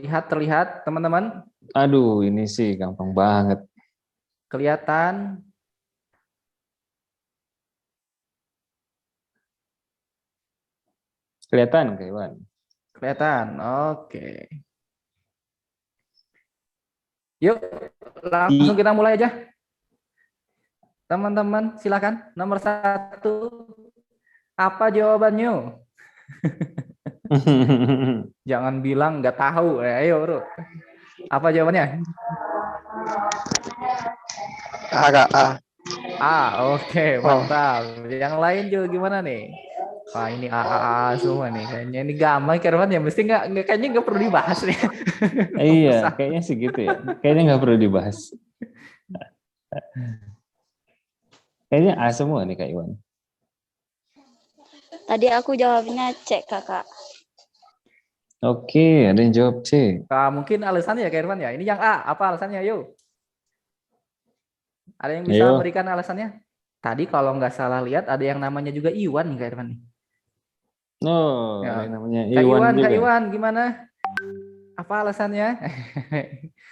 Terlihat teman-teman? Aduh, ini sih gampang banget. Kelihatan? Kelihatan, Kak Iwan? Kelihatan. Oke. Yuk, langsung I. kita mulai aja. Teman-teman, silakan. Nomor satu, apa jawabannya? Jangan bilang nggak tahu. Ayo, bro. Apa jawabannya? A, Kak, A. Oke, Oh, mantap. Yang lain juga gimana nih? Wah, ini semua nih. Kayaknya ini gampang, Kerwan ya. Mesti kayaknya nggak perlu dibahas nih. Nomor Iya, satu. kayaknya sih gitu ya. Kayaknya nggak perlu dibahas. Kayaknya A semua nih, Kak Iwan. Tadi aku jawabnya C, Kakak. Oke, ada yang jawab C. Mungkin alasannya ya, Kerwan ya. Ini yang A. Apa alasannya? Yuk. Ada yang bisa Ayo. memberikan alasannya? Tadi kalau nggak salah lihat ada yang namanya juga Iwan nih, Kak Irfan nih. Oh, Ya. ada yang namanya Kak Iwan Iwan, Kak juga. Iwan, gimana? Apa alasannya?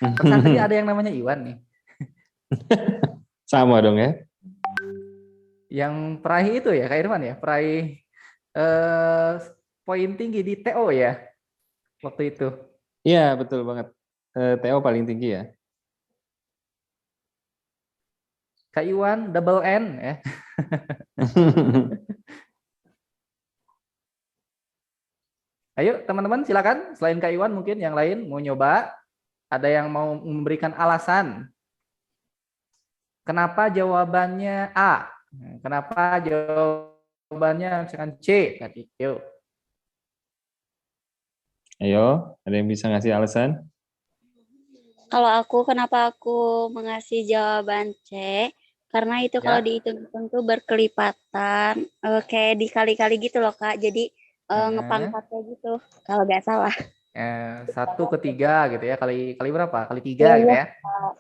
Perasaan tadi ada yang namanya Iwan nih. Sama dong ya. Yang peraih itu ya, Kak Irfan ya, peraih eh, poin tinggi di TO ya waktu itu. Iya, betul banget. TO paling tinggi ya. Kak Iwan double N ya. Ayo teman-teman silakan. Selain Kak Iwan mungkin yang lain mau nyoba. Ada yang mau memberikan alasan. Kenapa jawabannya A? Kenapa jawabannya misalkan C tadi? Yuk. Ayo, ada yang bisa ngasih alasan? Kalau aku, kenapa aku mengasih jawaban C? Karena itu kalau Ya. dihitung-hitung tuh berkelipatan, kayak dikali-kali gitu loh, Kak. Jadi ngepangkatnya gitu, kalau nggak salah. 1/3 gitu ya. Kali berapa? Kali 3 Iya, gitu iya. ya.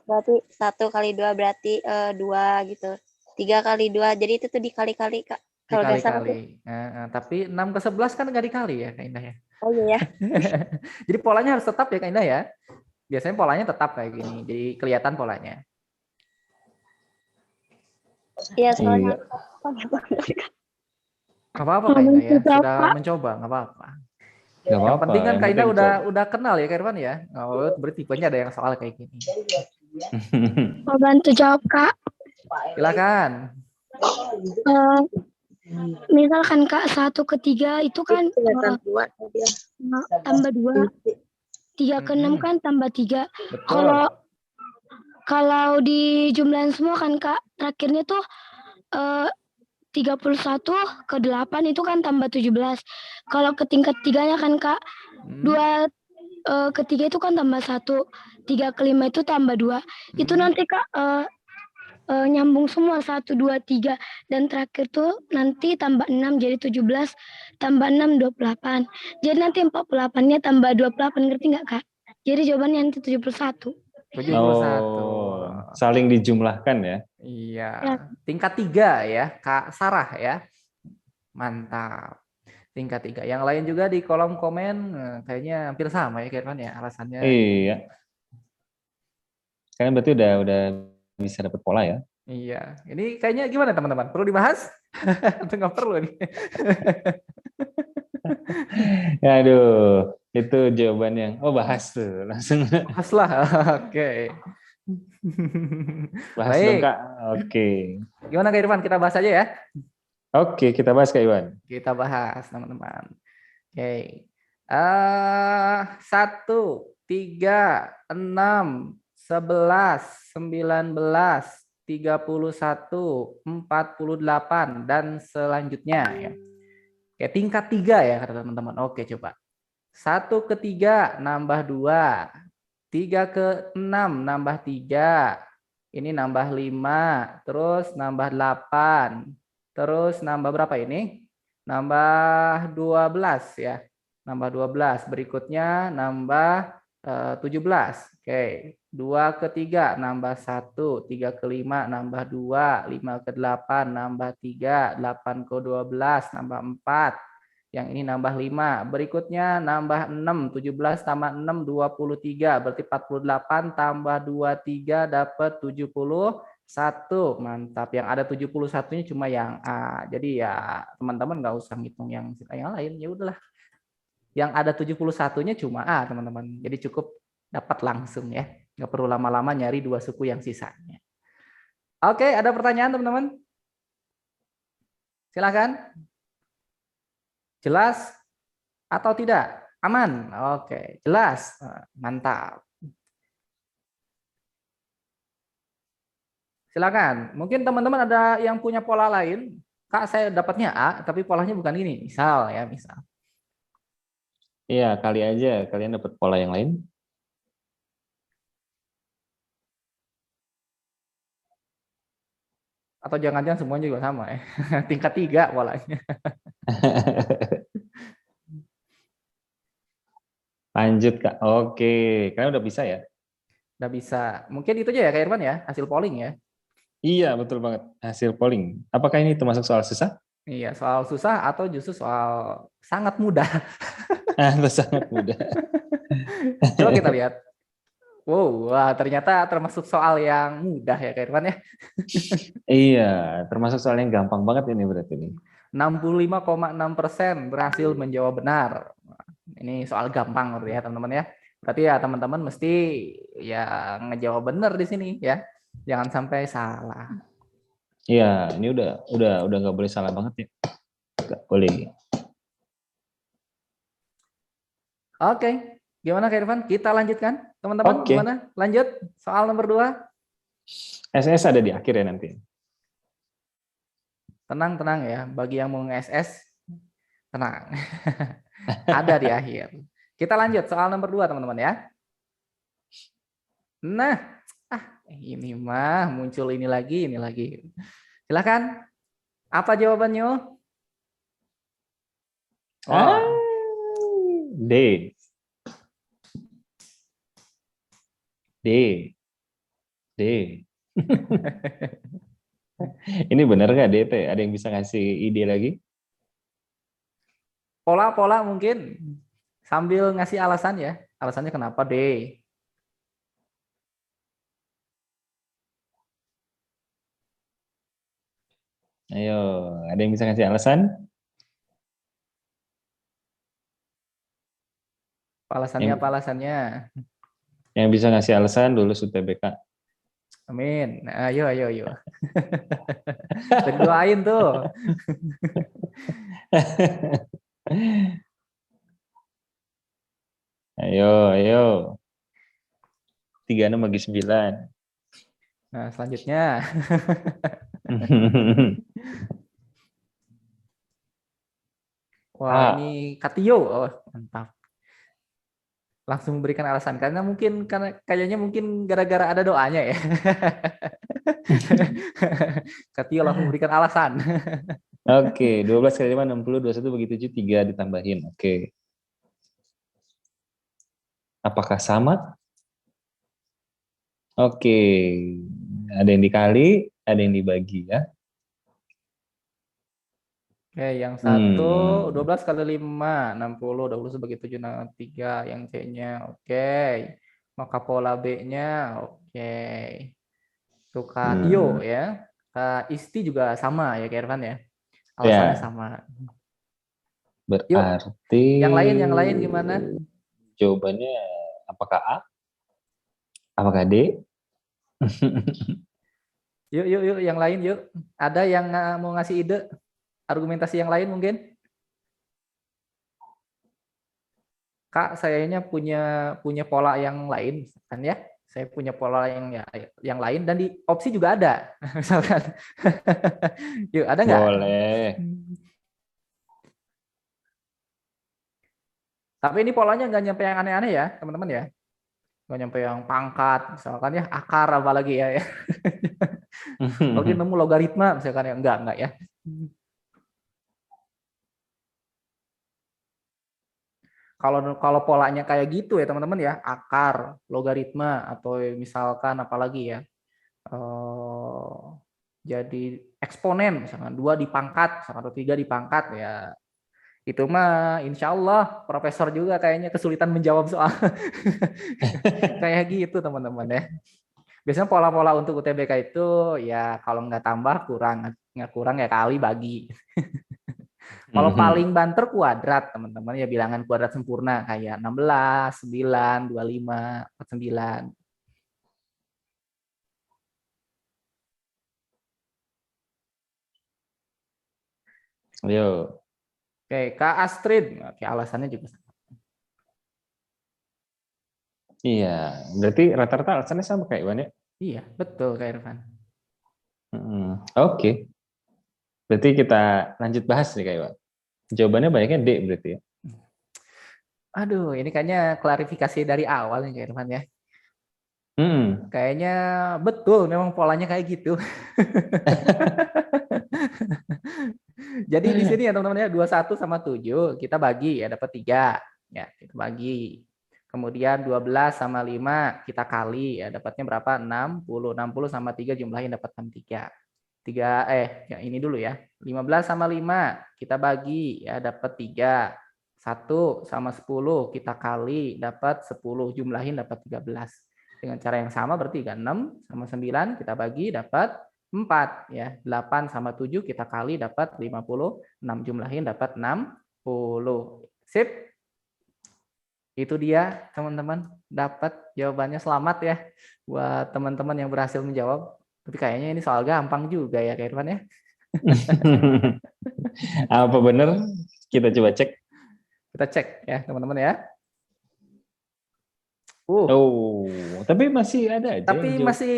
Berarti 1 kali 2 berarti 2 gitu. 3 kali 2, jadi itu tuh dikali-kali, Kak. Kalau nggak salah tuh. Dikali-kali. Tapi 6/11 kan nggak dikali ya Kak Indah ya. Oh iya ya. Jadi polanya harus tetap ya Kak Indah ya. Biasanya polanya tetap kayak gini. Jadi kelihatan polanya. Iya, soalnya Iya, Nggak apa-apa Kak Indah ya. Sudah mencoba, nggak apa-apa. nggak Yang apa-apa. penting kan Yang Kak Indah penting udah coba. kenal ya Kak Irfan ya. Oh, berarti tipenya ada yang soal kayak gini. Mau bantu jawab, Kak. Silakan. Eh, Misalkan Kak 1/3 itu kan tambah 2, 3/6 kan tambah 3. Betul. Kalau dijumlahin semua kan Kak, terakhirnya tuh 31/8 itu kan tambah 17. Kalau ke tingkat 3-nya kan Kak, 2/3 itu kan tambah 1, 3/5 itu tambah 2. Itu nanti Kak nyambung semua 1, 2, 3 dan terakhir tuh nanti tambah 6 jadi 17 tambah 6 28. Jadi nanti 48-nya tambah 28, ngerti nggak Kak? Jadi jawabannya nanti 71. 71. Oh, saling dijumlahkan ya. Iya. Ya. Tingkat 3 ya Kak Sarah ya. Mantap. Tingkat 3. Yang lain juga di kolom komen kayaknya hampir sama ya Kak Irfan ya alasannya. Iya. Kalian berarti udah bisa dapat pola ya. Iya. Ini kayaknya gimana teman-teman? Perlu dibahas? Atau nggak perlu nih? Aduh, itu jawaban yang bahas tuh langsung. Bahas lah. Oke. Bahas dong Baik. Kak. Oke. Gimana Kak Irfan? Kita bahas aja ya. Oke, kita bahas Kak Iwan. Kita bahas teman-teman. Oke. 1, 3, 6, 11, 19, 31, 48 dan selanjutnya ya. Oke, tingkat 3 ya kata teman-teman. Oke, coba. 1/3 nambah 2. 3/6 nambah 3. Ini nambah 5. Terus nambah 8. Terus nambah berapa ini? Nambah 12 ya. Nambah 12. Berikutnya nambah 17. Oke. 2/3 nambah 1. 3/5 nambah 2. 5/8 nambah 3. 8/12 nambah 4. Yang ini nambah 5. Berikutnya nambah 6. 17 tambah 6, 23. Berarti 48 tambah 23 dapat 71. Mantap. Yang ada 71-nya cuma yang A. Jadi ya teman-teman nggak usah ngitung yang lain. Ya udahlah. Yang ada 71-nya cuma A, teman-teman. Jadi cukup dapat langsung ya. Nggak perlu lama-lama nyari 2 suku yang sisanya. Oke, ada pertanyaan teman-teman? Silakan. Jelas atau tidak? Aman? Oke, jelas. Mantap. Silakan. Mungkin teman-teman ada yang punya pola lain. Kak, saya dapatnya A, tapi polanya bukan ini. Misal ya, misal. Iya, kali aja kalian dapat pola yang lain. Atau jangan-jangan semuanya juga sama ya. Tingkat 3 polanya. Lanjut Kak. Oke, kalian udah bisa ya? Udah bisa. Mungkin itu aja ya Kak Irfan ya, hasil polling ya. Iya, betul banget. Hasil polling. Apakah ini termasuk soal susah? Iya, soal susah atau justru soal sangat mudah. Sangat mudah. Coba kita lihat. Wow, wah, ternyata termasuk soal yang mudah ya Kak Irfan ya. Iya, termasuk soal yang gampang banget ini berarti ini. 65,6% berhasil menjawab benar. Ini soal gampang menurut ya teman-teman ya. Berarti ya teman-teman mesti ya ngejawab benar di sini ya. Jangan sampai salah. Iya, ini udah nggak boleh salah banget ya. Nggak boleh. Oke, gimana Kak Irfan? Kita lanjutkan, teman-teman. Oke. Gimana? Lanjut. Soal nomor 2. SS ada di akhir ya nanti. Tenang ya. Bagi yang mau nge-SS, tenang. Ada di akhir. Kita lanjut soal nomor 2, teman-teman ya. Nah, ini mah muncul ini lagi. Silakan. Apa jawabannya? Oh, D. Ini benar nggak D? Ada yang bisa ngasih ide lagi? pola mungkin sambil ngasih alasan ya. Alasannya kenapa D? Ayo, ada yang bisa ngasih alasan? Alasannya apa alasannya? Yang bisa ngasih alasan lulus UTBK. Amin. Nah, ayo. Doain tuh. Ayo. 36 bagi 9. Nah, selanjutnya. Wah, ini Katio. Oh, mantap. Langsung memberikan alasan karena kayaknya mungkin gara-gara ada doanya ya. Katio langsung memberikan alasan. Oke, 12 kali 5 60, 21 bagi 7 3 ditambahin. Oke. Apakah sama? Oke. Ada yang dikali, ada yang dibagi ya. Oke, yang satu 12 kali 5 60, 20 bagi 7 3 yang C-nya. Oke. Maka pola B-nya oke. Tuh Katio ya. Kak Isti juga sama ya Kak Irfan ya. Alasannya sama. Berarti Yang lain gimana? jawabannya apakah A? Apakah D? Yuk yang lain yuk. Ada yang mau ngasih ide? Argumentasi yang lain mungkin? Kak, sayanya punya pola yang lain kan ya? Saya punya pola yang lain dan di opsi juga ada. Misalkan. Yuk, ada nggak? Boleh. Tapi ini polanya nggak nyampe yang aneh-aneh ya, teman-teman ya. Nggak nyampe yang pangkat, misalkan ya, akar apalagi ya. Mungkin nemu logaritma, misalkan ya. Enggak ya. Kalau polanya kayak gitu ya teman-teman ya, akar, logaritma, atau misalkan apalagi ya, jadi eksponen, misalkan 2 dipangkat, misalkan 3 dipangkat ya, Itu mah insya Allah profesor juga kayaknya kesulitan menjawab soal kayak gitu teman-teman ya. Biasanya pola-pola untuk UTBK itu ya kalau nggak tambah kurang, nggak kurang ya kali bagi. Kalau paling banter kuadrat teman-teman ya bilangan kuadrat sempurna kayak 16, 9, 25, 49. Yo. Oke, Kak Astrid. Oke, alasannya juga sama. Iya, berarti rata-rata alasannya sama kayak Iwan ya? Iya, betul Kak Irfan. Oke. Berarti kita lanjut bahas nih Kak Iwan. Jawabannya banyaknya D berarti ya? Aduh, ini kayaknya klarifikasi dari awal nih Kak Irfan ya. Hmm. Kayaknya betul memang polanya kayak gitu. Jadi di sini ya teman-teman ya 21 sama 7 kita bagi ya dapat 3. Ya, kita bagi. Kemudian 12 sama 5 kita kali ya dapatnya berapa? 60. 60 sama 3 jumlahnya dapat 63. 3 ya ini dulu ya. 15 sama 5 kita bagi ya dapat 3. 1 sama 10 kita kali dapat 10 jumlahin dapat 13. Dengan cara yang sama berarti 6 sama 9 kita bagi dapat 4 ya. 8 sama 7 kita kali dapat 50, 6 jumlahin dapat 60. Sip. Itu dia teman-teman, dapat jawabannya. Selamat ya buat teman-teman yang berhasil menjawab. Tapi kayaknya ini soal gampang juga ya Kak Irfan ya. Apa benar? Kita coba cek. Kita cek ya teman-teman ya. Oh, tapi masih ada aja Tapi yang jawab. masih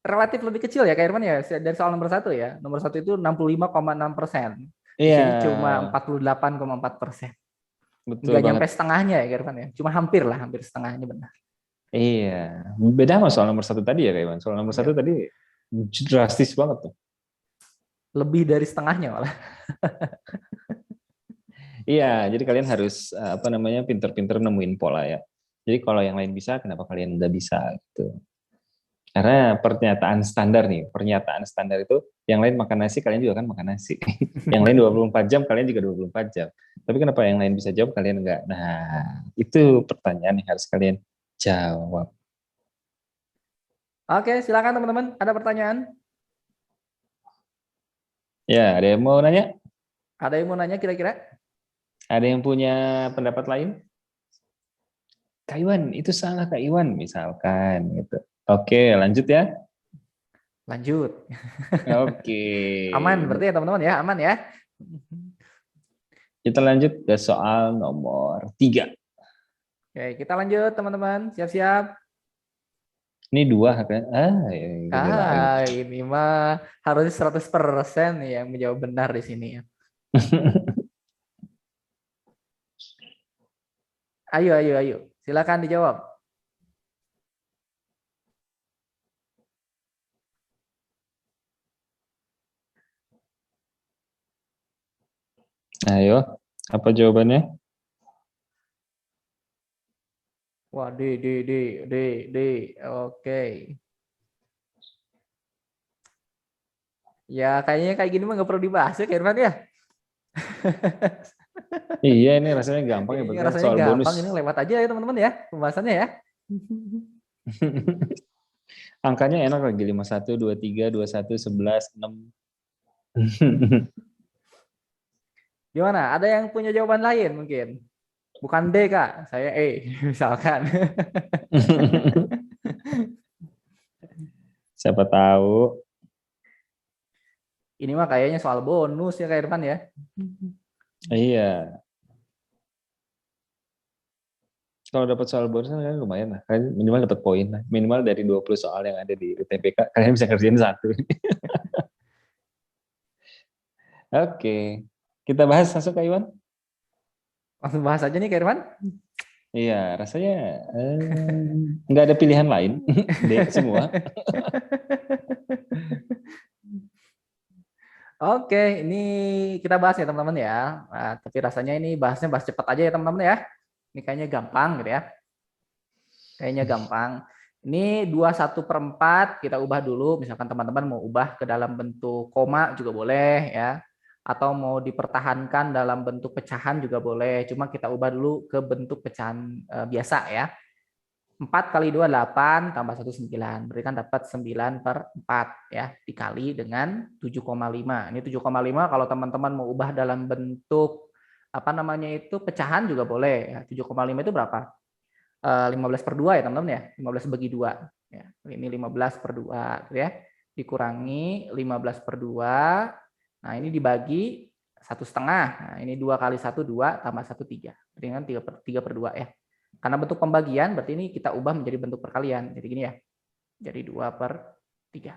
relatif lebih kecil ya Kak Irfan ya dari soal nomor 1 ya. Nomor 1 itu 65,6%. Di Iya. sini cuma 48,4%. Betul Nggak banget. nyampe setengahnya ya Kak Irfan ya. Cuma hampir lah, hampir setengahnya benar. Iya. Beda sama soal nomor 1 tadi ya Kak Iwan. Soal nomor 1 tadi drastis banget tuh. Lebih dari setengahnya malah. Iya, jadi kalian harus pinter-pinter nemuin pola ya. Jadi kalau yang lain bisa, kenapa kalian nggak bisa gitu? Karena pernyataan standar itu yang lain makan nasi, kalian juga kan makan nasi. Yang lain 24 jam, kalian juga 24 jam. Tapi kenapa yang lain bisa jawab, kalian enggak? Nah, itu pertanyaan yang harus kalian jawab. Oke, silakan teman-teman. Ada pertanyaan? Ya, ada yang mau nanya? Ada yang mau nanya kira-kira? Ada yang punya pendapat lain? Kak Iwan, itu salah Kak Iwan, misalkan gitu. Oke, lanjut ya. Lanjut. Oke. Aman berarti ya teman-teman ya, aman ya. Kita lanjut ke soal nomor 3. Oke, kita lanjut teman-teman. Siap-siap. Ini 2 kan? Ini mah harus 100% yang menjawab benar di sini ya. Ayo. Silakan dijawab. Ayo, apa jawabannya? Wah, D. Oke. Ya, kayaknya kayak gini mah nggak perlu dibahas ya, Kak Irfan ya. Iya, ini rasanya gampang ya, Ini betul rasanya soal gampang, bonus. ini lewat aja ya teman-teman ya, pembahasannya ya. Angkanya enak lagi, 51, 23, 21, 11, 6. Gimana? Ada yang punya jawaban lain mungkin? Bukan D, Kak. Saya E, misalkan. Siapa tahu. Ini mah kayaknya soal bonus ya, Kak Irfan ya. Iya. Kalau dapat soal bonus kan lumayan lah. Kalian minimal dapat poin lah. Minimal dari 20 soal yang ada di UTBK, kalian bisa kerjain 1. Oke. Kita bahas langsung Kak Iwan. Langsung bahas aja nih, Kak Irfan. Iya, rasanya nggak ada pilihan lain. D semua. Oke, ini kita bahas ya teman-teman ya. Nah, tapi rasanya ini bahas cepat aja ya teman-teman ya. Ini kayaknya gampang gitu ya. Kayaknya gampang. Ini 21/4 kita ubah dulu. Misalkan teman-teman mau ubah ke dalam bentuk koma juga boleh ya. atau mau dipertahankan dalam bentuk pecahan juga boleh. Cuma kita ubah dulu ke bentuk pecahan biasa ya. 4 kali 2 8 tambah 1 9. Berarti kan dapat 9/4 ya, dikali dengan 7,5. Ini 7,5 kalau teman-teman mau ubah dalam bentuk apa namanya itu pecahan juga boleh ya. 7,5 itu berapa? 15/2 ya teman-teman ya. 15 bagi 2 ya. Ini 15/2 gitu ya. Dikurangi 15/2. Nah, ini dibagi 1,5. Nah, ini 2 kali 1 2 tambah 1 3. Berarti kan 3/2 ya. Karena bentuk pembagian, berarti ini kita ubah menjadi bentuk perkalian. Jadi gini ya. Jadi 2/3.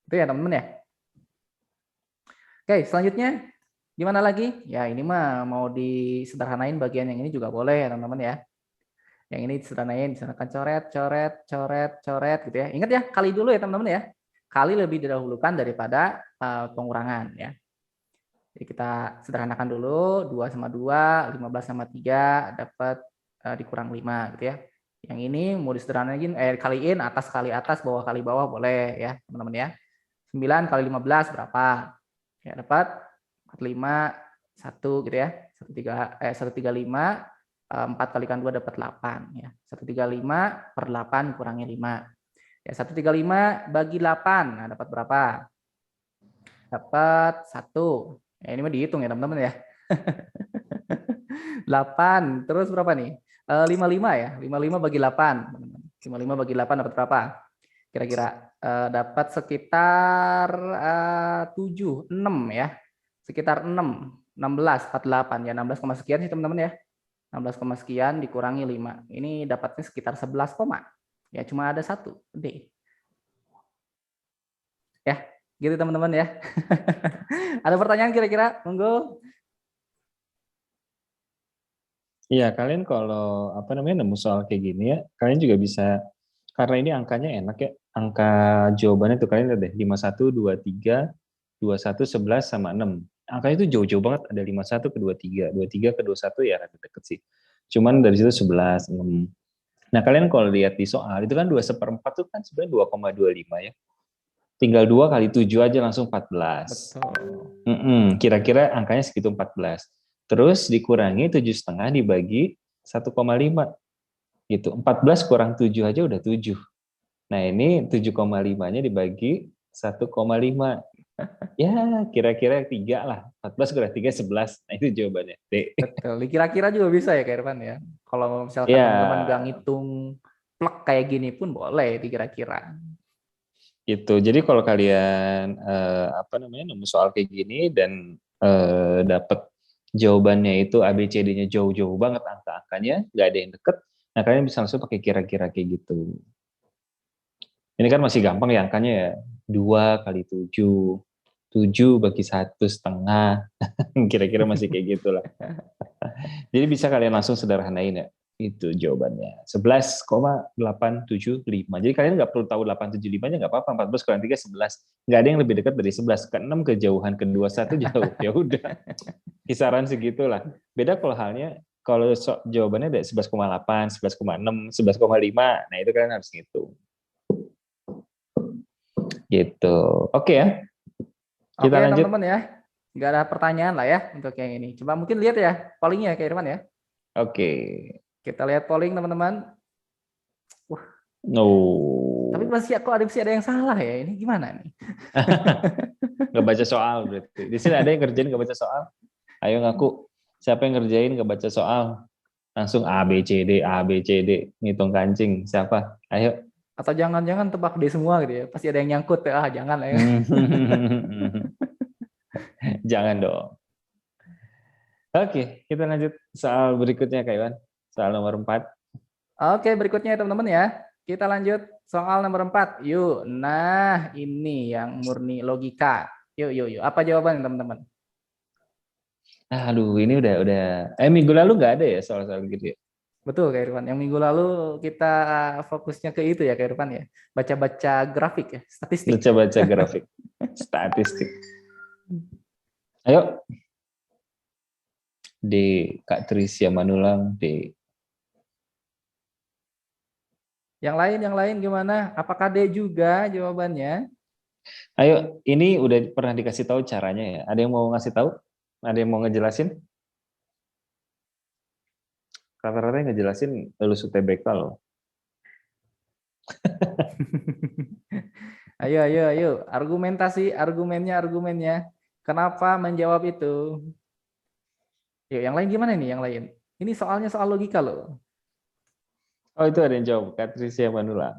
Itu ya teman-teman ya. Oke, selanjutnya gimana lagi? Ya ini mah mau disederhanain bagian yang ini juga boleh ya teman-teman ya. Yang ini disederhanain, misalkan coret, coret, coret, coret gitu ya. Ingat ya, kali dulu ya teman-teman ya. Kali lebih didahulukan daripada pengurangan ya. Jadi kita sederhanakan dulu, 2 sama 2, 15 sama 3, dapat dikurang 5 gitu ya. Yang ini mau disederhanain, kaliin atas kali atas, bawah kali bawah boleh ya teman-teman ya. 9 kali 15 berapa? Ya dapat 45, 1 gitu ya. 135, 4 kalikan 2 dapat 8 ya. 135/8 kurangi 5. Ya 135 bagi 8, nah dapat berapa? Dapat 1. Ya, ini mah dihitung ya teman-teman ya. 8, terus berapa nih? 55 ya, 55 bagi 8. 55 bagi 8 dapat berapa? Kira-kira dapat sekitar 7, 6 ya. Sekitar 6, 16, 48 ya, 16, sekian sih teman-teman ya. 16, sekian dikurangi 5. Ini dapatnya sekitar 11, ya cuma ada 1 D. Ya, gitu teman-teman ya. Ada pertanyaan kira-kira? Monggo. Iya, kalian kalau apa namanya nemu soal kayak gini ya, kalian juga bisa, karena ini angkanya enak ya, angka jawabannya tuh kalian lihat deh, 51, 23, 21, 11 sama 6. Angkanya itu jauh-jauh banget, ada 51 ke 23, 23 ke 21 ya agak deket sih. Cuman dari situ 11, 6. Nah, kalian kalau lihat di soal itu kan 2/4 tuh kan sebenarnya 2,25 ya. Tinggal 2 kali 7 aja langsung 14. Betul. Kira-kira angkanya segitu 14. Terus dikurangi 7,5 dibagi 1,5 gitu. 14 kurang 7 aja udah 7. Nah ini 7,5-nya dibagi 1,5. Ya kira-kira 3 lah. 14 kurang 3, 11. Nah itu jawabannya. D. Betul. Kira-kira juga bisa ya Kak Irfan ya. Kalau misalkan Ya teman-teman nggak ngitung plek kayak gini pun boleh dikira-kira. gitu. Jadi kalau kalian apa namanya nemu soal kayak gini dan dapat jawabannya itu ABCD-nya jauh-jauh banget angka-angkanya, nggak ada yang deket, nah kalian bisa langsung pakai kira-kira kayak gitu. Ini kan masih gampang ya angkanya ya, 2 kali 7, 7 bagi 1,5, kira-kira masih kayak gitulah. Jadi bisa kalian langsung sederhanain ya, itu jawabannya. 11,875. Jadi kalian nggak perlu tahu 875-nya, nggak apa-apa, 14 kurang 3, 11. Nggak ada yang lebih dekat dari 11. Ke 6 kejauhan, ke 21 jauh. Ya udah, kisaran segitulah. Beda kalau halnya, kalau jawabannya ada 11,8, 11,6, 11,5, nah itu kalian harus ngitung. Gitu. Oke ya. Kita Oke lanjut. teman-teman ya. Nggak ada pertanyaan lah ya untuk yang ini. Coba mungkin lihat ya pollingnya Kak Irfan ya. Oke. Kita lihat polling teman-teman. Wah. No. Tapi masih ada yang salah ya. Ini gimana nih? Nggak baca soal berarti. Di sini ada yang ngerjain nggak baca soal? Ayo ngaku. Siapa yang ngerjain nggak baca soal? Langsung A, B, C, D, A, B, C, D. Ngitung kancing. Siapa? Ayo. Atau jangan-jangan tebak D semua gitu ya. Pasti ada yang nyangkut. Ah, jangan lah ya. Jangan dong. Oke, kita lanjut soal berikutnya Kak Iwan. Soal nomor 4. Oke, berikutnya teman-teman ya. Kita lanjut soal nomor 4. Yuk. Nah, ini yang murni logika. Yuk. Apa jawabannya teman-teman? Aduh, ini udah. Minggu lalu nggak ada ya soal-soal gitu ya? Betul Kak Irfan. Yang minggu lalu kita fokusnya ke itu ya Kak Irfan ya. Baca-baca grafik ya, statistik. Baca-baca grafik. Statistik. Ayo. D. Kak Trisya Manulang, D. Yang lain gimana? Apakah D juga jawabannya? Ayo, ini udah pernah dikasih tahu caranya ya. Ada yang mau ngasih tahu? Ada yang mau ngejelasin? Rata-rata yang ngejelasin lulus UTBK loh. Ayo. Argumennya. Kenapa menjawab itu? Yuk, yang lain gimana nih? Yang lain. Ini soalnya soal logika loh. Oh, itu ada yang jawab, Patricia Manula.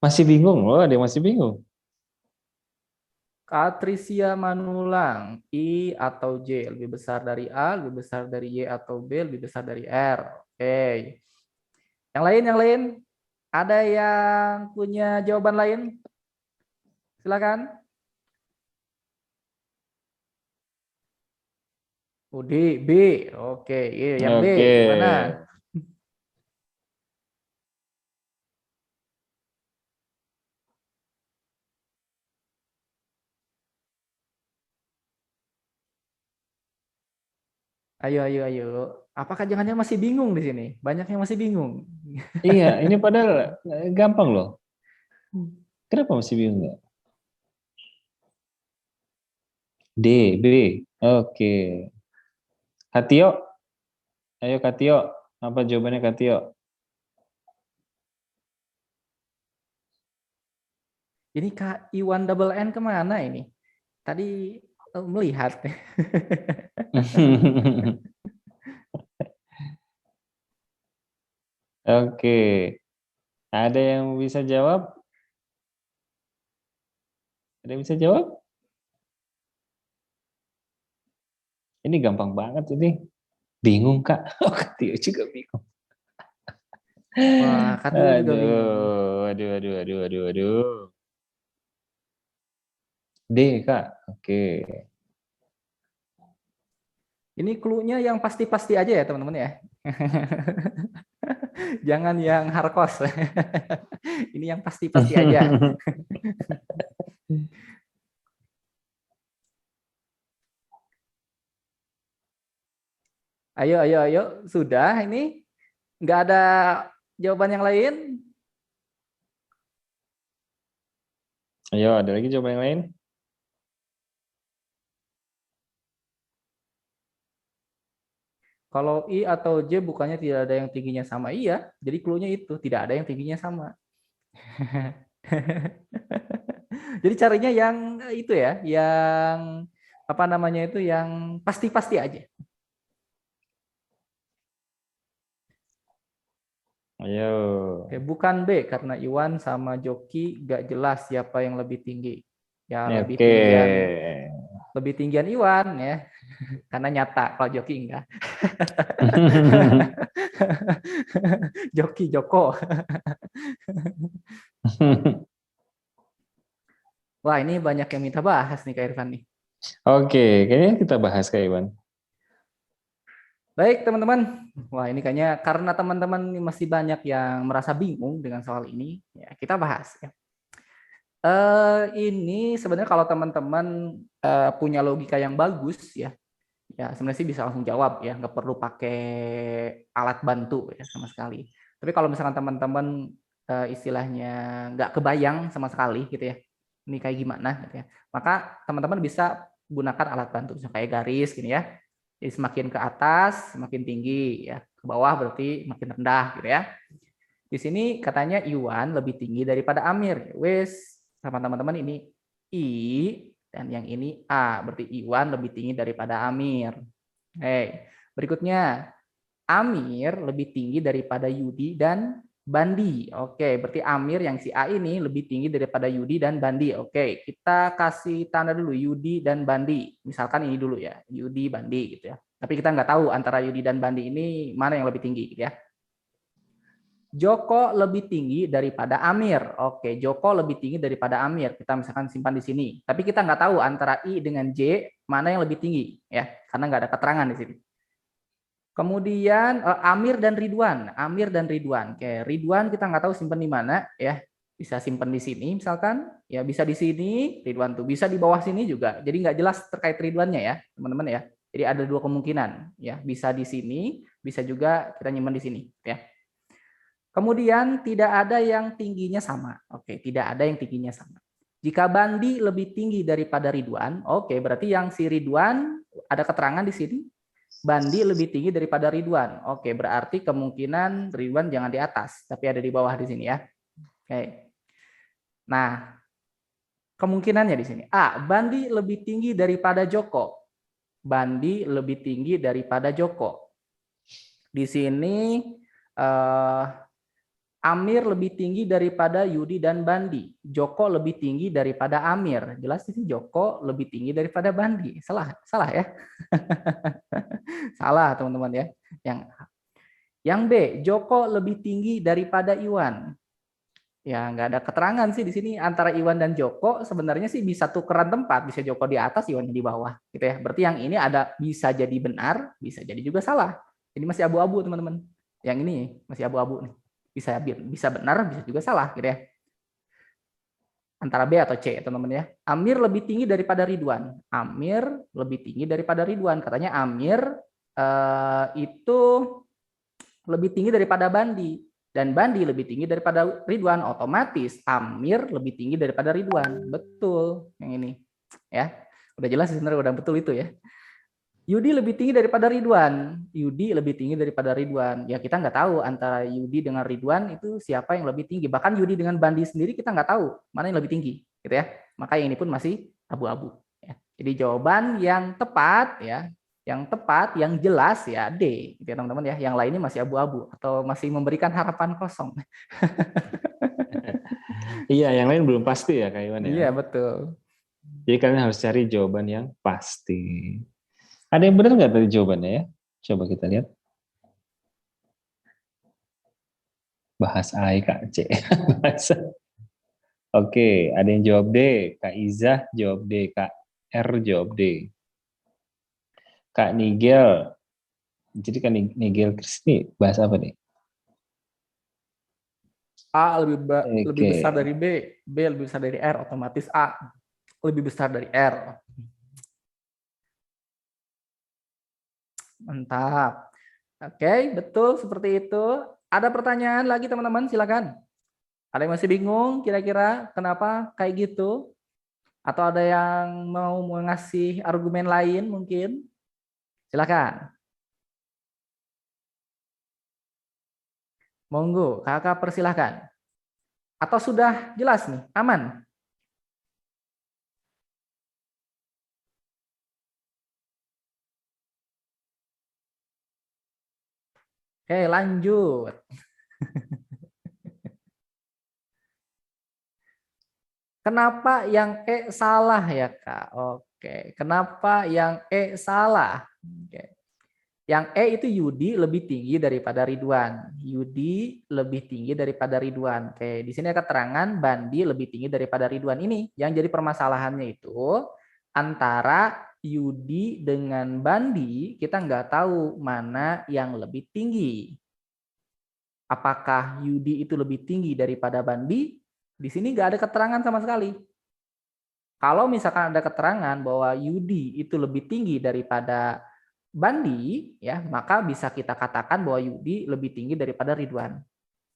Masih bingung loh, ada yang masih bingung. Patricia Manulang, I atau J lebih besar dari A, lebih besar dari Y atau B, lebih besar dari R. Oke. Yang lain, ada yang punya jawaban lain? Silakan. Udi, B. Oke, yang B Oke. gimana? Ayo. Apakah jangan-jangan masih bingung di sini? Banyak yang masih bingung. Iya, ini padahal gampang loh. Kenapa masih bingung nggak? D, B. Oke. Katio. Ayo Katio. Apa jawabannya Katio? Ini Kak Iwan double N kemana ini? Tadi melihat. Oke. Ada yang bisa jawab? Ada yang bisa jawab? Ini gampang banget ini. Bingung Kak? Oh, Katio juga bingung. Wah, Katio juga bingung. Aduh. D Kak. Oke. Ini clue-nya yang pasti-pasti aja ya teman-teman ya. Jangan yang hardcore. Ini yang pasti-pasti aja. Ayo. Sudah ini? Nggak ada jawaban yang lain? Ayo, ada lagi jawaban yang lain? Kalau I atau J bukannya tidak ada yang tingginya sama, iya. Jadi clue-nya itu tidak ada yang tingginya sama. Jadi carinya yang itu ya, yang apa namanya itu, yang pasti-pasti aja. Ayo. Oke, bukan B karena Iwan sama Joki gak jelas siapa yang lebih tinggi. Ya Oke. lebih tinggian Iwan ya, karena nyata. Kalau Joki enggak. Joko. Wah, ini banyak yang minta bahas nih Kak Irfan nih. Oke, kayaknya kita bahas Kak Iwan. Baik teman-teman, wah ini kayaknya karena teman-teman masih banyak yang merasa bingung dengan soal ini, ya kita bahas ya. Ini sebenarnya kalau teman-teman punya logika yang bagus ya sebenarnya sih bisa langsung jawab ya, nggak perlu pakai alat bantu ya sama sekali. Tapi kalau misalkan teman-teman istilahnya nggak kebayang sama sekali gitu ya, ini kayak gimana gitu ya, maka teman-teman bisa gunakan alat bantu, misalnya kayak garis gini ya. Jadi semakin ke atas semakin tinggi ya, ke bawah berarti makin rendah gitu ya. Di sini katanya Iwan lebih tinggi daripada Amir. Wes, sama teman-teman ini I dan yang ini A, berarti Iwan lebih tinggi daripada Amir. Berikutnya Amir lebih tinggi daripada Yudi dan Bandi. Oke, berarti Amir yang si A ini lebih tinggi daripada Yudi dan Bandi. Oke, kita kasih tanda dulu Yudi dan Bandi. Misalkan ini dulu ya, Yudi, Bandi gitu ya. Tapi kita nggak tahu antara Yudi dan Bandi ini mana yang lebih tinggi gitu ya. Joko lebih tinggi daripada Amir. Oke, Joko lebih tinggi daripada Amir. Kita misalkan simpan di sini. Tapi kita nggak tahu antara I dengan J mana yang lebih tinggi ya, karena nggak ada keterangan di sini. Kemudian Amir dan Ridwan. Oke, Ridwan kita nggak tahu simpan di mana ya. Bisa simpan di sini misalkan, ya bisa di sini Ridwan tuh, bisa di bawah sini juga. Jadi nggak jelas terkait Ridwannya ya, teman-teman ya. Jadi ada dua kemungkinan ya, bisa di sini, bisa juga kita nyimpan di sini ya. Kemudian tidak ada yang tingginya sama. Oke, tidak ada yang tingginya sama. Jika Bandi lebih tinggi daripada Ridwan, oke, berarti yang si Ridwan ada keterangan di sini. Bandi lebih tinggi daripada Ridwan. Oke, berarti kemungkinan Ridwan jangan di atas, tapi ada di bawah di sini ya. Oke. Nah, kemungkinannya di sini. A, Bandi lebih tinggi daripada Joko. Bandi lebih tinggi daripada Joko. Di sini Amir lebih tinggi daripada Yudi dan Bandi. Joko lebih tinggi daripada Amir. Jelas di sini Joko lebih tinggi daripada Bandi. Salah ya? Salah teman-teman ya. Yang B, Joko lebih tinggi daripada Iwan. Ya nggak ada keterangan sih di sini antara Iwan dan Joko. Sebenarnya sih bisa tukeran tempat, bisa Joko di atas, Iwan di bawah, gitu ya. Berarti yang ini ada bisa jadi benar, bisa jadi juga salah. Ini masih abu-abu teman-teman. Yang ini masih abu-abu nih. Bisa benar, bisa juga salah, gitu ya. Antara B atau C, teman-teman ya. Amir lebih tinggi daripada Ridwan. Amir lebih tinggi daripada Ridwan. Katanya Amir itu lebih tinggi daripada Bandi. Dan Bandi lebih tinggi daripada Ridwan. Otomatis Amir lebih tinggi daripada Ridwan. Betul, yang ini. Ya, udah jelas sebenarnya, udah betul itu ya. Yudi lebih tinggi daripada Ridwan. Yudi lebih tinggi daripada Ridwan. Ya kita nggak tahu antara Yudi dengan Ridwan itu siapa yang lebih tinggi. Bahkan Yudi dengan Bandi sendiri kita nggak tahu mana yang lebih tinggi, gitu ya. Maka ini pun masih abu-abu. Ya. Jadi jawaban yang tepat ya, yang jelas ya D, gitu ya teman-teman ya. Yang lainnya masih abu-abu atau masih memberikan harapan kosong. Iya, yang lain belum pasti ya Kak Iwan ya. Iya betul. Jadi kalian harus cari jawaban yang pasti. Ada yang benar nggak tadi jawabannya ya? Coba kita lihat. Bahas A, Kak C. Oke, ada yang jawab D. Kak Izah jawab D. Kak R jawab D. Kak Nigel. Jadi Kak Nigel Kristi bahas apa nih? A lebih besar dari B. B lebih besar dari R. Otomatis A lebih besar dari R. Mantap. Oke, betul seperti itu. Ada pertanyaan lagi teman-teman? Silakan. Ada yang masih bingung kira-kira kenapa kayak gitu? Atau ada yang mau mengasih argumen lain mungkin? Silakan. Monggo, kakak persilahkan. Atau sudah jelas nih, aman? Oke, lanjut. Kenapa yang E salah ya, Kak? Oke, kenapa yang E salah? Oke. Yang E itu Yudi lebih tinggi daripada Ridwan. Yudi lebih tinggi daripada Ridwan. Oke, di sini ada keterangan Bandi lebih tinggi daripada Ridwan. Ini yang jadi permasalahannya itu antara Yudi dengan Bandi, kita nggak tahu mana yang lebih tinggi. Apakah Yudi itu lebih tinggi daripada Bandi? Di sini nggak ada keterangan sama sekali. Kalau misalkan ada keterangan bahwa Yudi itu lebih tinggi daripada Bandi, ya maka bisa kita katakan bahwa Yudi lebih tinggi daripada Ridwan.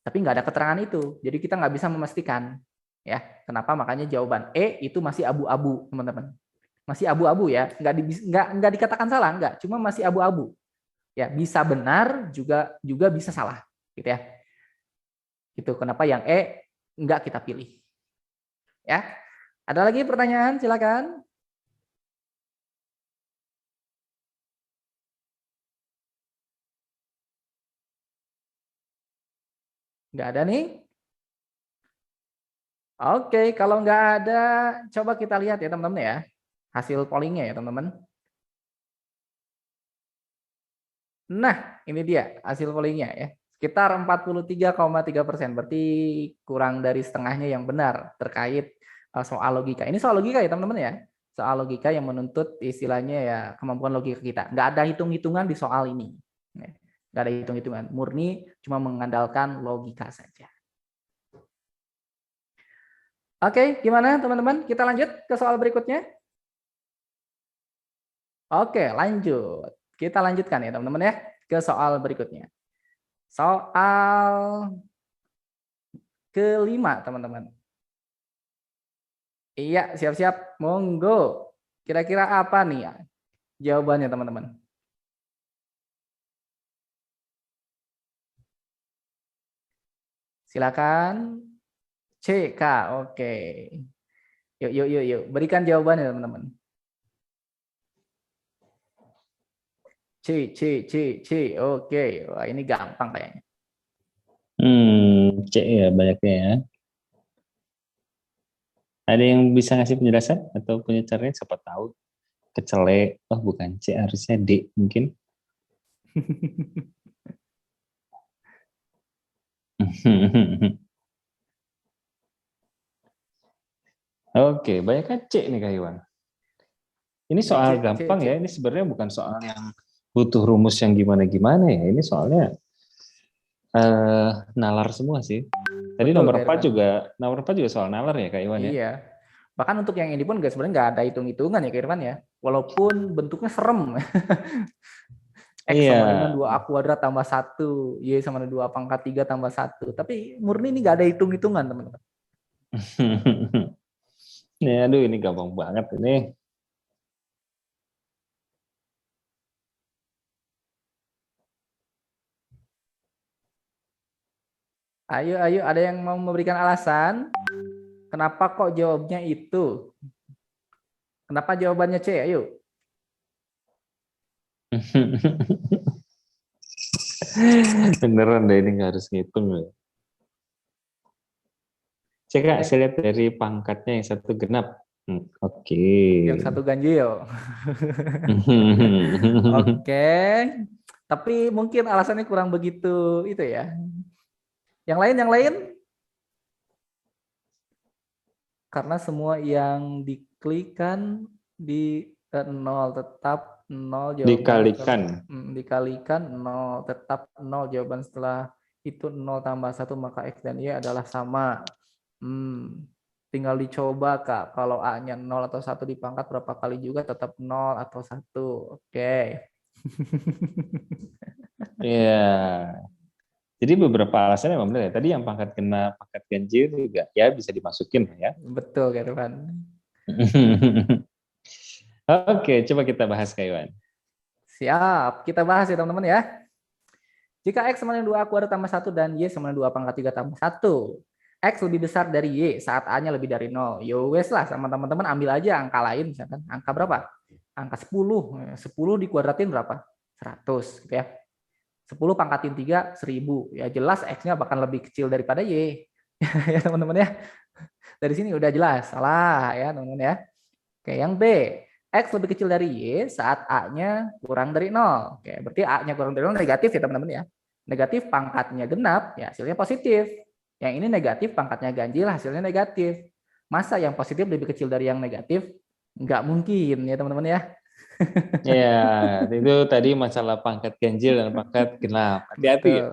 Tapi nggak ada keterangan itu, jadi kita nggak bisa memastikan. Ya, kenapa? Makanya jawaban E itu masih abu-abu, teman-teman. Masih abu-abu ya, nggak dikatakan salah, nggak, cuma masih abu-abu. Ya, bisa benar juga bisa salah, gitu ya. Itu kenapa yang E nggak kita pilih. Ya, ada lagi pertanyaan? Silakan. Nggak ada nih? Oke, kalau nggak ada, coba kita lihat ya teman-teman ya. Hasil pollingnya ya teman-teman. Nah, ini dia hasil pollingnya ya. Sekitar 43,3%, berarti kurang dari setengahnya yang benar terkait soal logika. Ini soal logika ya teman-teman ya. Soal logika yang menuntut istilahnya ya kemampuan logika kita. Nggak ada hitung-hitungan di soal ini. Nggak ada hitung-hitungan. Murni cuma mengandalkan logika saja. Oke, gimana teman-teman? Kita lanjut ke soal berikutnya. Oke, lanjut. Kita lanjutkan ya teman-teman ya ke soal berikutnya. Soal kelima teman-teman. Iya, siap-siap. Monggo. Kira-kira apa nih ya jawabannya, teman-teman? Silakan. C, K. Oke. Yuk, yuk, yuk, yuk. Berikan jawabannya, teman-teman. C, C, C, C. Oke. Wah, ini gampang kayaknya. C ya banyaknya ya. Ada yang bisa ngasih penjelasan atau punya caranya? Siapa tahu kecelek. Oh bukan C, harusnya D mungkin. Oke, banyaknya C nih Kak Iwan. Ini C, soal C, C, gampang C. ya. Ini sebenarnya bukan soal yang butuh rumus yang gimana-gimana ya. Ini soalnya nalar semua sih. Tadi Betul, Kak Irfan. nomor 4 juga soal nalar ya Kak Iwan ya. Iya. Bahkan untuk yang ini pun sebenarnya nggak ada hitung-hitungan ya, Kak Irfan ya. Walaupun bentuknya serem. X sama dengan Iya. 2A kuadrat tambah 1, Y sama dengan 2 pangkat 3 tambah 1. Tapi murni ini nggak ada hitung-hitungan, teman-teman. Ya, aduh ini gampang banget ini. Ayo, ayo, ada yang mau memberikan alasan? Kenapa kok jawabnya itu? Kenapa jawabannya C? Ayo. Beneran deh ini nggak harus ngitung loh. Cek Kak, saya lihat dari pangkatnya yang satu genap. Oke. Yang satu ganjil. Oke. Tapi mungkin alasannya kurang begitu itu ya. Yang lain? Karena semua yang diklikkan di 0 tetap 0 jawaban Dikalikan. dikalikan 0 tetap 0 jawaban setelah itu 0 tambah 1 maka X dan Y adalah sama. Tinggal dicoba Kak, kalau A-nya 0 atau 1 dipangkat berapa kali juga tetap 0 atau 1. Oke. Iya. Jadi beberapa alasan memang benar ya. Tadi yang pangkat genap, pangkat ganjil juga ya bisa dimasukin ya. Betul Kak Irfan. Oke, coba kita bahas Kak Iwan. Siap, kita bahas ya teman-teman ya. Jika X sama dengan 2A kuadrat tambah 1 dan Y sama dengan 2 pangkat 3 tambah 1. X lebih besar dari Y saat A-nya lebih dari 0. Yo wes lah, sama teman-teman ambil aja angka lain misalkan. Angka berapa? Angka 10. 10 dikuadratin berapa? 100 gitu ya. 10 pangkatin 3, 1000. Ya jelas X-nya bahkan lebih kecil daripada Y. Ya teman-teman ya. Dari sini udah jelas. Salah ya teman-teman ya. Oke, yang B. X lebih kecil dari Y saat A-nya kurang dari 0. Oke, berarti A-nya kurang dari 0 negatif ya teman-teman ya. Negatif pangkatnya genap, ya hasilnya positif. Yang ini negatif pangkatnya ganjil, hasilnya negatif. Masa yang positif lebih kecil dari yang negatif? Nggak mungkin ya teman-teman ya. Ya, itu tadi masalah pangkat ganjil dan pangkat genap. Hati-hati ya.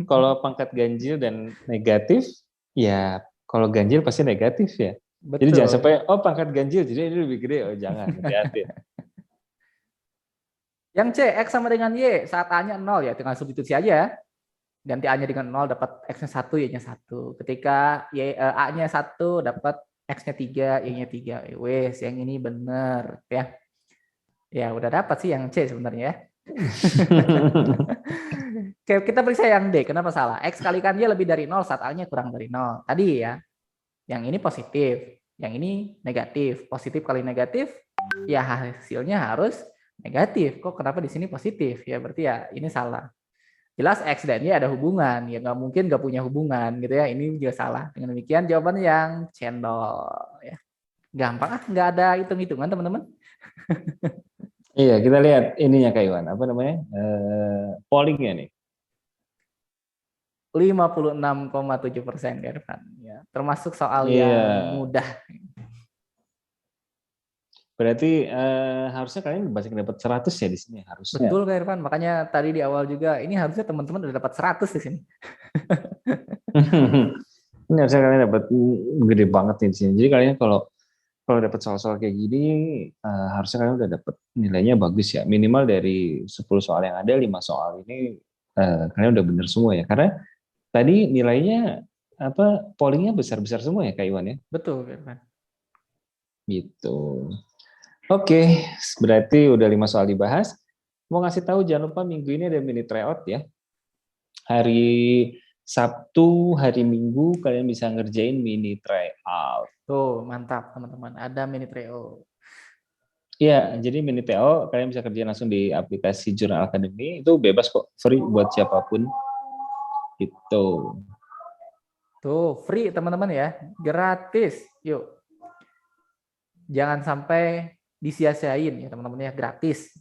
Kalau pangkat ganjil dan negatif, ya kalau ganjil pasti negatif ya. Jadi jangan Betul. sampai, oh pangkat ganjil, jadi ini lebih gede. Oh jangan, hati-hati. Yang C, X sama dengan Y, saat A-nya 0 ya, tinggal substitusi aja ya. Ganti A-nya dengan 0, dapat X-nya 1, Y-nya 1. Ketika A-nya 1, dapat X-nya 3, Y-nya 3. Wes, yang ini benar ya. Ya, udah dapat sih yang C sebenarnya ya. Oke, kita periksa yang D. Kenapa salah? X kalikan Y lebih dari 0 saat A-nya kurang dari 0. Tadi ya. Yang ini positif, yang ini negatif. Positif kali negatif, ya hasilnya harus negatif. Kok kenapa di sini positif? Ya berarti ya ini salah. Jelas X dan Y ada hubungan, ya nggak mungkin nggak punya hubungan gitu ya. Ini juga salah. Dengan demikian jawaban yang cendol. Ya. Gampang nggak ada hitung-hitungan teman-teman. Iya, kita lihat ininya Kak Iwan, apa namanya? Pollingnya nih. 56,7% Irfan. Ya, termasuk soal Iya. yang mudah. Berarti harusnya kalian masih dapat 100 ya di sini harusnya. Betul Kak Irfan, makanya tadi di awal juga ini harusnya teman-teman udah dapat 100 di sini. Ini harusnya kalian dapat gede banget nih di sini. Jadi kalian kalau dapat soal-soal kayak gini harusnya kalian udah dapat nilainya bagus ya. Minimal dari 10 soal yang ada 5 soal ini kalian udah bener semua ya. Karena tadi nilainya pollingnya besar-besar semua ya Kak Iwan ya. Betul Kak Irfan. Gitu. Oke, berarti udah 5 soal dibahas. Mau ngasih tahu jangan lupa minggu ini ada mini tryout ya. Hari Sabtu, hari Minggu kalian bisa ngerjain mini tryout. Tuh, mantap teman-teman. Ada mini tryout. Iya, jadi mini TO kalian bisa kerjain langsung di aplikasi Jurnal Academy. Itu bebas kok, free buat siapapun. Gitu. Tuh, free teman-teman ya. Gratis. Yuk. Jangan sampai disia-siain ya teman-teman ya, gratis.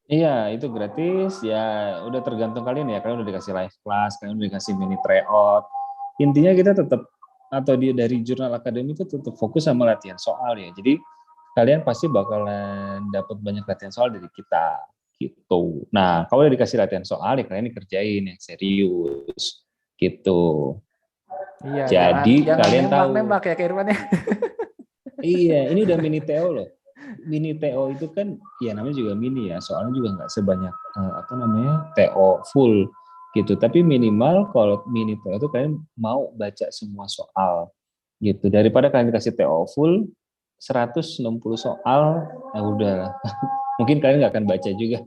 Iya, itu gratis. Ya, udah tergantung kalian ya. Kalian udah dikasih live class, kalian udah dikasih mini tryout. Intinya kita tetap atau dari Jurnal Academy itu tetap fokus sama latihan soal ya. Jadi kalian pasti bakalan dapat banyak latihan soal dari kita gitu. Nah, kalau udah dikasih latihan soal ya kalian dikerjain yang serius gitu. Iya, Jadi jangan kalian tahu. nembak ya Kak Irwan ya. Iya, ini udah mini TO loh. Mini TO itu kan ya namanya juga mini ya, soalnya juga nggak sebanyak TO full gitu. Tapi minimal kalau mini TO itu kalian mau baca semua soal gitu. Daripada kalian dikasih TO full 160 soal, ya udah. Mungkin kalian nggak akan baca juga.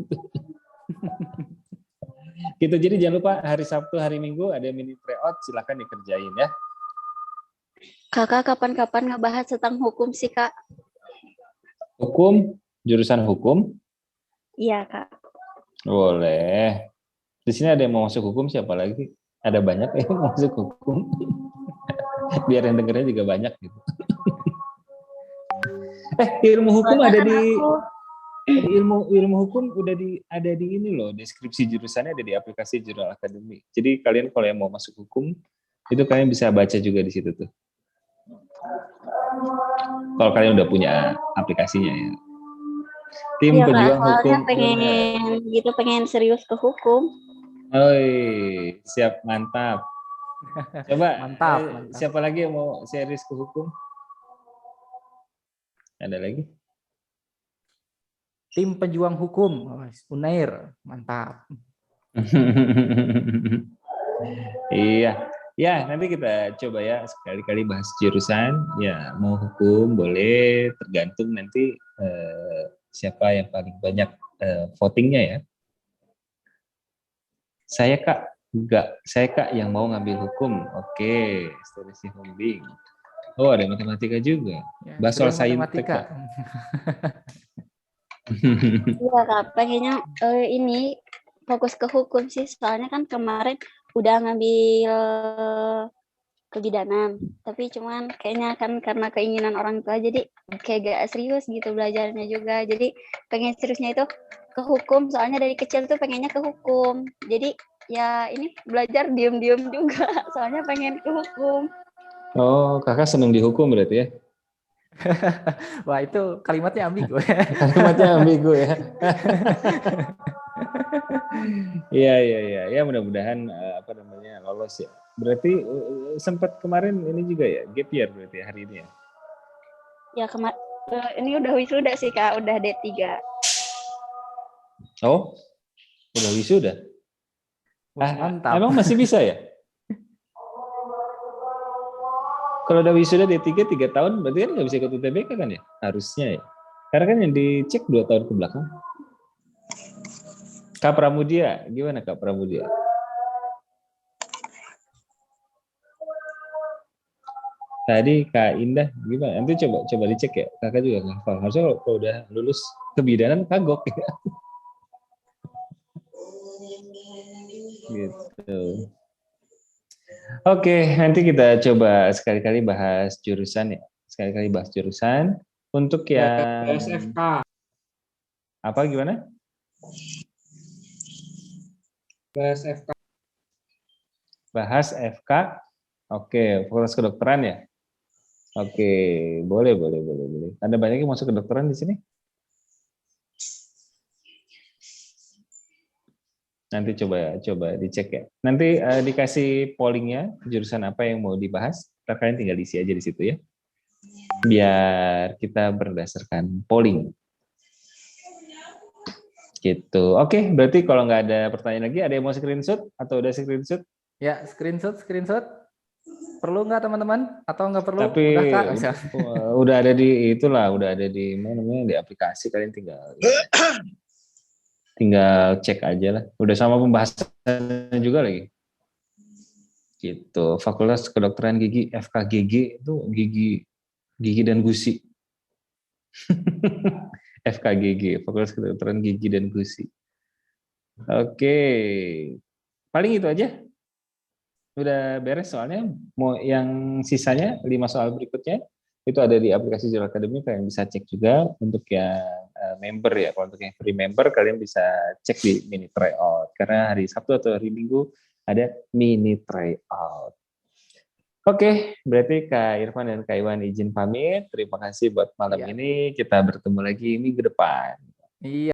Gitu. Jadi jangan lupa hari Sabtu, hari Minggu ada mini tryout, silakan dikerjain ya. Kakak kapan-kapan ngebahas tentang hukum sih, Kak? Hukum, jurusan hukum, Iya, Kak. boleh. Di sini ada yang mau masuk hukum, siapa lagi? Ada banyak yang mau masuk hukum. Biar yang dengernya juga banyak gitu. Ilmu hukum ada di ilmu hukum udah ada di ini loh, deskripsi jurusannya ada di aplikasi Jurnal Academy. Jadi kalian kalau yang mau masuk hukum itu kalian bisa baca juga di situ tuh. Kalau kalian udah punya aplikasinya ya. Tim Iya, Kak, pejuang soalnya hukum. pengen serius ke hukum. Oi, siap, mantap. Coba Mantap. siapa lagi yang mau serius ke hukum? Ada lagi? Tim pejuang hukum, Unair, mantap. Iya, ya nanti kita coba ya sekali-kali bahas jurusan. Ya mau hukum boleh, tergantung nanti siapa yang paling banyak votingnya ya. Saya kak yang mau ngambil hukum. Oke, Storisi Hombing. Oh ada matematika juga. Ya, Basol matematika. Saintek. Iya, Kak, pengennya ini fokus ke hukum sih, soalnya kan kemarin udah ngambil kebidanan, tapi cuman kayaknya kan karena keinginan orang tua jadi kayak gak serius gitu belajarnya juga, jadi pengen seriusnya itu ke hukum, soalnya dari kecil tuh pengennya ke hukum, jadi ya ini belajar diem-diem juga, soalnya pengen ke hukum. Oh, kakak seneng dihukum berarti ya? Wah, itu kalimatnya ambigu. Kalimatnya ambigu ya. Iya. Ya mudah-mudahan lolos ya. Berarti sempat kemarin ini juga ya, gap year berarti hari ini ya? Ya ini udah wisuda sih Kak, udah D3. Oh, udah wisuda? Mantap. Emang masih bisa ya? Kalau udah wisuda D3 3 tahun, berarti kan nggak bisa ikut UTBK kan ya? Harusnya ya. Karena kan yang dicek 2 tahun ke belakang. Kak Pramudia, gimana Kak Pramudia? Tadi Kak Indah gimana? Nanti coba dicek ya. Kakak juga nggak hafal. Harusnya kalau udah lulus kebidanan kagok ya. Gitu. Oke, nanti kita coba sekali-kali bahas jurusan ya. Sekali-kali bahas jurusan. Untuk yang BSFK. Apa gimana? BSFK. Bahas FK. Oke, fakultas kedokteran ya. Oke, boleh. Ada banyak yang masuk kedokteran di sini? Nanti coba dicek ya. Nanti dikasih pollingnya jurusan apa yang mau dibahas. Kalian tinggal isi aja di situ ya. Biar kita berdasarkan polling. Gitu. Oke, berarti kalau nggak ada pertanyaan lagi, ada yang mau screenshot atau udah screenshot? Ya, screenshot. Perlu nggak teman-teman? Atau nggak perlu? Tapi Udah Kak? udah ada di itulah, udah ada di mana namanya, di aplikasi, kalian tinggal cek aja lah. Udah sama pembahasannya juga lagi. Gitu. Fakultas Kedokteran Gigi FKGG itu gigi dan gusi. FKGG, Fakultas Kedokteran Gigi dan Gusi. Oke. Paling itu aja. Udah beres soalnya. Mau yang sisanya 5 soal berikutnya itu ada di aplikasi Zero Academy, kalian bisa cek juga. Untuk yang member ya, kalau untuk yang free member kalian bisa cek di mini tryout karena hari Sabtu atau hari Minggu ada mini tryout. Oke, berarti Kak Irfan dan Kak Iwan izin pamit. Terima kasih buat malam Iya. ini. Kita bertemu lagi minggu depan. Iya.